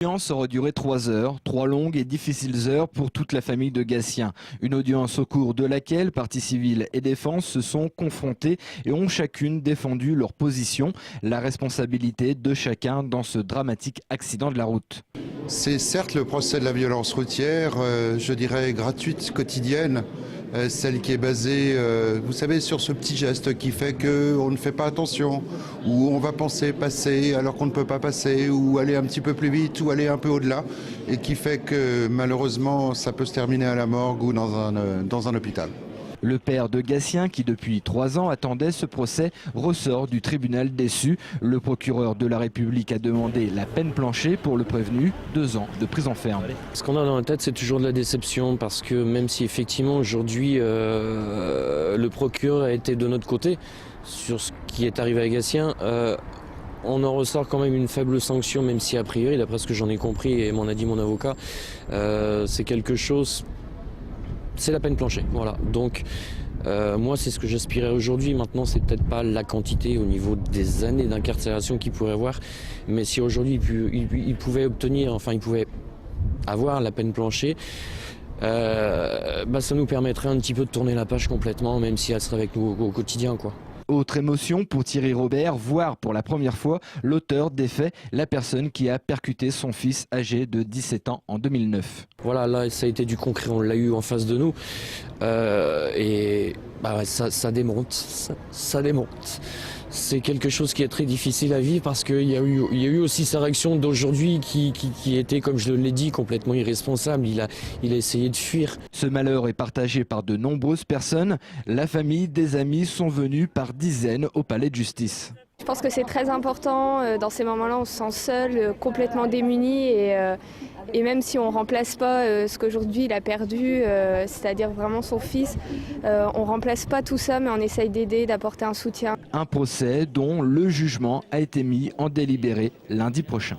L'audience aurait duré 3 heures, 3 longues et difficiles heures pour toute la famille de Gatien. Une audience au cours de laquelle partie civile et défense se sont confrontées et ont chacune défendu leur position, la responsabilité de chacun dans ce dramatique accident de la route. C'est certes le procès de la violence routière, je dirais gratuite, quotidienne, celle qui est basée, vous savez, sur ce petit geste qui fait qu'on ne fait pas attention, ou on va penser passer alors qu'on ne peut pas passer, ou aller un petit peu plus vite, ou aller un peu au-delà, et qui fait que malheureusement ça peut se terminer à la morgue ou dans un hôpital. Le père de Gatien, qui depuis 3 ans attendait ce procès, ressort du tribunal déçu. Le procureur de la République a demandé la peine planchée pour le prévenu, 2 ans de prison ferme. Ce qu'on a dans la tête, c'est toujours de la déception, parce que même si effectivement aujourd'hui le procureur a été de notre côté sur ce qui est arrivé à Gatien, on en ressort quand même une faible sanction, même si a priori, d'après ce que j'en ai compris et m'en a dit mon avocat, c'est quelque chose... C'est la peine planchée, voilà. Donc moi c'est ce que j'aspirais aujourd'hui. Maintenant c'est peut-être pas la quantité au niveau des années d'incarcération qu'il pourrait avoir, mais si aujourd'hui il pouvait obtenir, enfin il pouvait avoir la peine planchée, ça nous permettrait un petit peu de tourner la page complètement, même si elle serait avec nous au quotidien, quoi. Autre émotion pour Thierry Robert, voir pour la première fois l'auteur des faits, la personne qui a percuté son fils âgé de 17 ans en 2009. Voilà, là ça a été du concret, on l'a eu en face de nous ça démonte, ça démonte. C'est quelque chose qui est très difficile à vivre parce qu'il y a eu aussi sa réaction d'aujourd'hui qui était, comme je l'ai dit, complètement irresponsable. Il a essayé de fuir. Ce malheur est partagé par de nombreuses personnes. La famille, des amis sont venus par dizaines au palais de justice. Je pense que c'est très important. Dans ces moments-là, on se sent seul, complètement démuni et même si on ne remplace pas ce qu'aujourd'hui il a perdu, c'est-à-dire vraiment son fils, on ne remplace pas tout ça, mais on essaye d'aider, d'apporter un soutien. Un procès dont le jugement a été mis en délibéré lundi prochain.